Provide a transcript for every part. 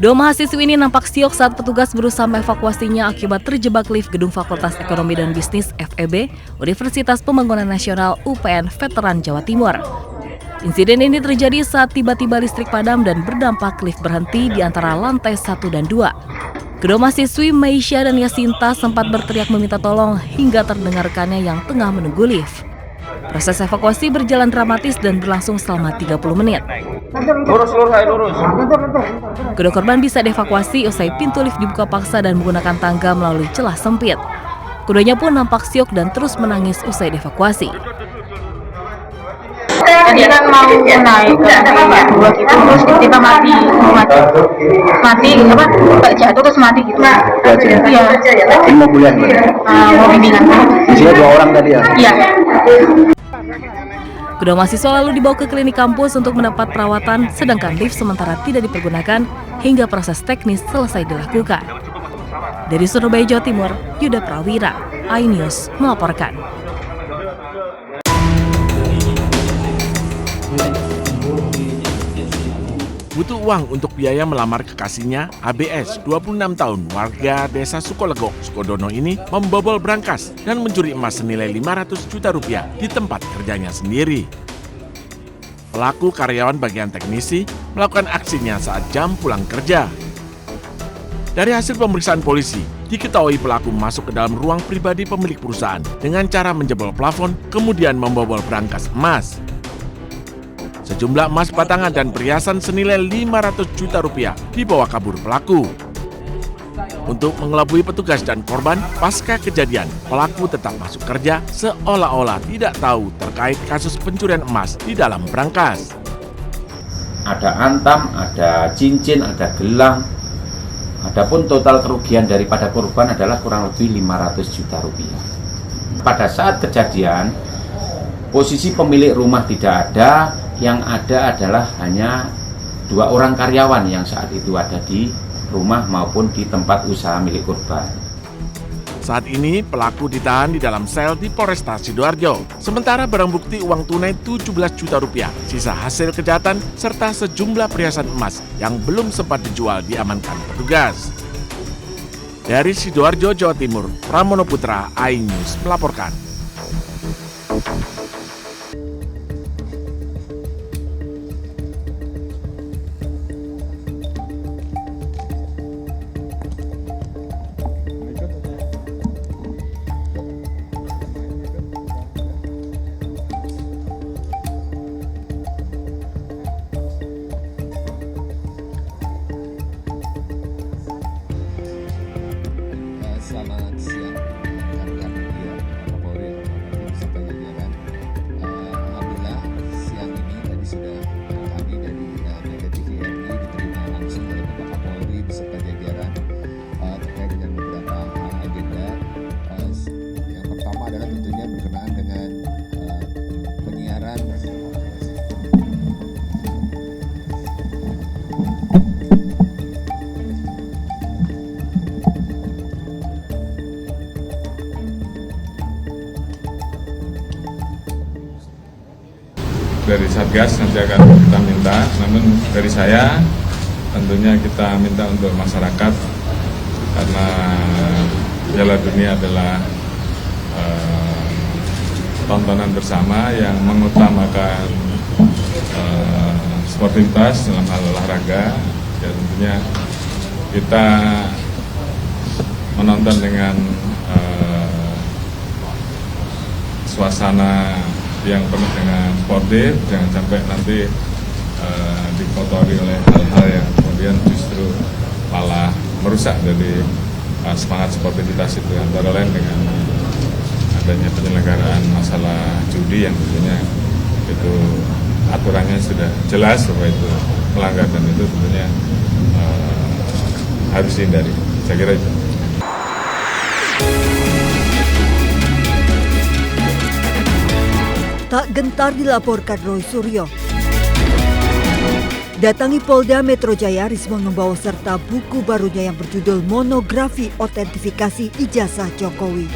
Dua mahasiswi ini nampak syok saat petugas berusaha mengevakuasinya akibat terjebak lift gedung Fakultas Ekonomi dan Bisnis FEB, Universitas Pembangunan Nasional UPN Veteran Jawa Timur. Insiden ini terjadi saat tiba-tiba listrik padam dan berdampak lift berhenti di antara lantai 1 dan 2. Kedua mahasiswi Meisha dan Yasinta sempat berteriak meminta tolong hingga terdengarkannya yang tengah menunggu lift. Proses evakuasi berjalan dramatis dan berlangsung selama 30 menit. Lurus. Kedua korban bisa dievakuasi usai pintu lift dibuka paksa dan menggunakan tangga melalui celah sempit. Keduanya pun nampak syok dan terus menangis usai dievakuasi. Dia kan mau naik ke lantai 2 gitu, terus tiba-tiba mati, jatuh terus mati gitu. Iya. Ini mau kuliah Mau bimbingan. Isinya 2 orang tadi ya? Iya. Kedua mahasiswa lalu dibawa ke klinik kampus untuk mendapat perawatan, sedangkan lift sementara tidak dipergunakan hingga proses teknis selesai dilakukan. Dari Surabaya, Jawa Timur, Yuda Prawira, iNews melaporkan. Butuh uang untuk biaya melamar kekasihnya, ABS, 26 tahun, warga desa Sukolego, Sukodono ini membobol brankas dan mencuri emas senilai 500 juta rupiah di tempat kerjanya sendiri. Pelaku karyawan bagian teknisi melakukan aksinya saat jam pulang kerja. Dari hasil pemeriksaan polisi, diketahui pelaku masuk ke dalam ruang pribadi pemilik perusahaan dengan cara menjebol plafon, kemudian membobol brankas emas. Sejumlah emas batangan dan perhiasan senilai 500 juta rupiah dibawa kabur pelaku. Untuk mengelabui petugas dan korban, pasca kejadian, pelaku tetap masuk kerja seolah-olah tidak tahu terkait kasus pencurian emas di dalam brankas. Ada antam, ada cincin, ada gelang. Adapun total kerugian daripada korban adalah kurang lebih 500 juta rupiah. Pada saat kejadian, posisi pemilik rumah tidak ada, yang ada adalah hanya 2 orang karyawan yang saat itu ada di rumah maupun di tempat usaha milik korban. Saat ini pelaku ditahan di dalam sel di Polresta Sidoarjo. Sementara barang bukti uang tunai 17 juta rupiah, sisa hasil kejahatan serta sejumlah perhiasan emas yang belum sempat dijual diamankan petugas. Dari Sidoarjo, Jawa Timur, Pramono Putra, iNews melaporkan. Selamat siang rekan-rekan media, Kapolri, beserta jajaran. Alhamdulillah siang ini tadi sudah kami dari Mega TVRI diterima langsung oleh Bapak Kapolri beserta jajaran terkait dengan beberapa agenda. Yang pertama adalah tentunya berkenaan dengan penyiaran dari Satgas nanti akan kita minta, namun dari saya tentunya kita minta untuk masyarakat karena Piala Dunia adalah tontonan bersama yang mengutamakan sportivitas dalam hal olahraga, ya tentunya kita menonton dengan suasana yang penuh dengan sportif, jangan sampai nanti dikotori oleh hal-hal yang kemudian justru malah merusak dari semangat sportivitas itu, antara lain dengan adanya penyelenggaraan masalah judi yang tentunya itu aturannya sudah jelas bahwa itu melanggar dan itu tentunya harus dihindari. Saya kira itu. Tak gentar dilaporkan Roy Suryo. Datangi Polda Metro Jaya, Rismon membawa serta buku barunya yang berjudul Monografi Otentifikasi Ijazah Jokowi.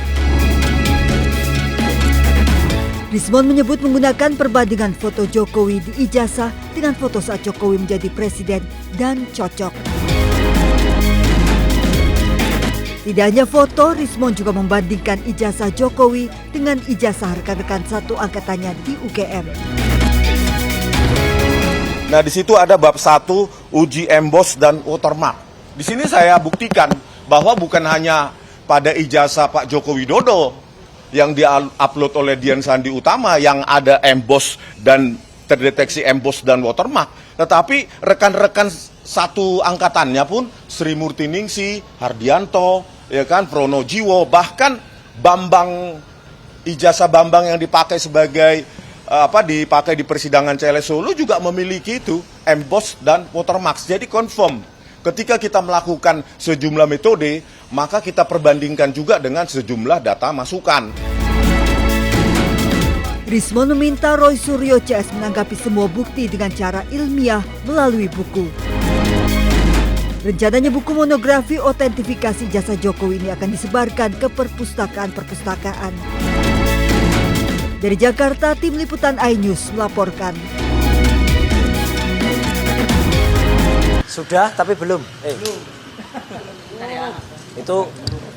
Rismon menyebut menggunakan perbandingan foto Jokowi di ijazah dengan foto saat Jokowi menjadi presiden dan cocok. Tidak hanya foto, Rismond juga membandingkan ijazah Jokowi dengan ijazah rekan-rekan satu angkatannya di UGM. Nah, di situ ada bab 1 uji emboss dan watermark. Di sini saya buktikan bahwa bukan hanya pada ijazah Pak Joko Widodo yang di-upload oleh Dian Sandi Utama yang ada emboss dan terdeteksi emboss dan watermark, tetapi rekan-rekan satu angkatannya pun Sri Murtiningsi, Hardianto, ya kan, Pronojiwo, bahkan Bambang, ijazah Bambang yang dipakai sebagai dipakai di persidangan CLS Solo juga memiliki itu emboss dan watermark. Jadi confirm. Ketika kita melakukan sejumlah metode, maka kita perbandingkan juga dengan sejumlah data masukan. Rismond meminta Roy Suryo CS menanggapi semua bukti dengan cara ilmiah melalui buku. Rencananya buku monografi otentifikasi jasa Jokowi ini akan disebarkan ke perpustakaan-perpustakaan. Dari Jakarta, tim liputan iNews melaporkan. Sudah tapi belum. Itu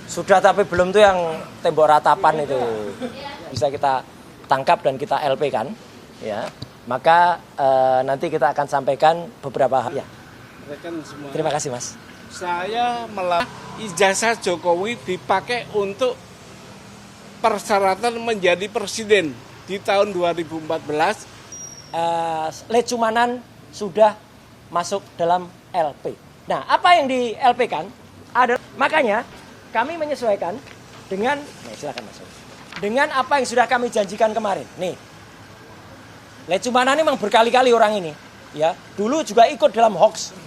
sudah tapi belum tuh yang tembok ratapan itu bisa kita tangkap dan kita LP kan, ya. Maka nanti kita akan sampaikan beberapa hal. Ya. Terima kasih, Mas. Saya ijazah Jokowi dipakai untuk persyaratan menjadi presiden di tahun 2014. Lecumanan sudah masuk dalam LP. Nah, apa yang di LP kan? Makanya kami menyesuaikan dengan, silakan Mas. Dengan apa yang sudah kami janjikan kemarin. Nih, Lecumanan ini memang berkali-kali orang ini. Ya, dulu juga ikut dalam hoax.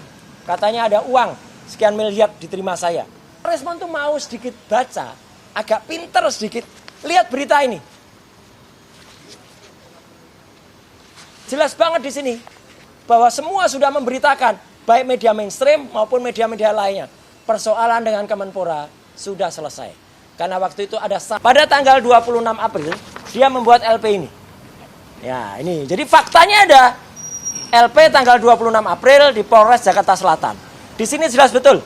Katanya ada uang sekian miliar diterima saya. Respon tuh mau sedikit baca, agak pinter sedikit. Lihat berita ini. Jelas banget di sini bahwa semua sudah memberitakan, baik media mainstream maupun media-media lainnya. Persoalan dengan Kemenpora sudah selesai. Karena waktu itu ada pada tanggal 26 April dia membuat LP ini. Ya, ini. Jadi faktanya ada LP tanggal 26 April di Polres Jakarta Selatan. Di sini jelas betul.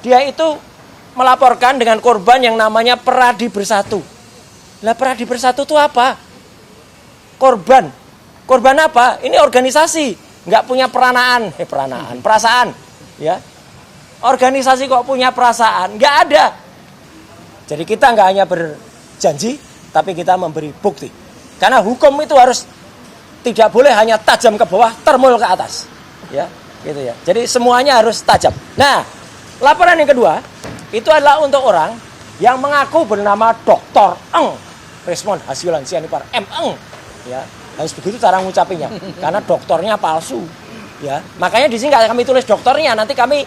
Dia itu melaporkan dengan korban yang namanya Peradi Bersatu. Lah Peradi Bersatu itu apa? Korban. Korban apa? Ini organisasi, nggak punya perasaan, ya. Organisasi kok punya perasaan? Nggak ada. Jadi kita nggak hanya berjanji, tapi kita memberi bukti. Karena hukum itu harus tidak boleh hanya tajam ke bawah, termul ke atas, ya, gitu ya. Jadi semuanya harus tajam. Nah, laporan yang kedua itu adalah untuk orang yang mengaku bernama Dr. Eng Rismond Hasilan Sianipar M. Eng, ya. Harus begitu cara ngucapinnya, karena doktornya palsu, ya. Makanya di sini nggak kami tulis doktornya, nanti kami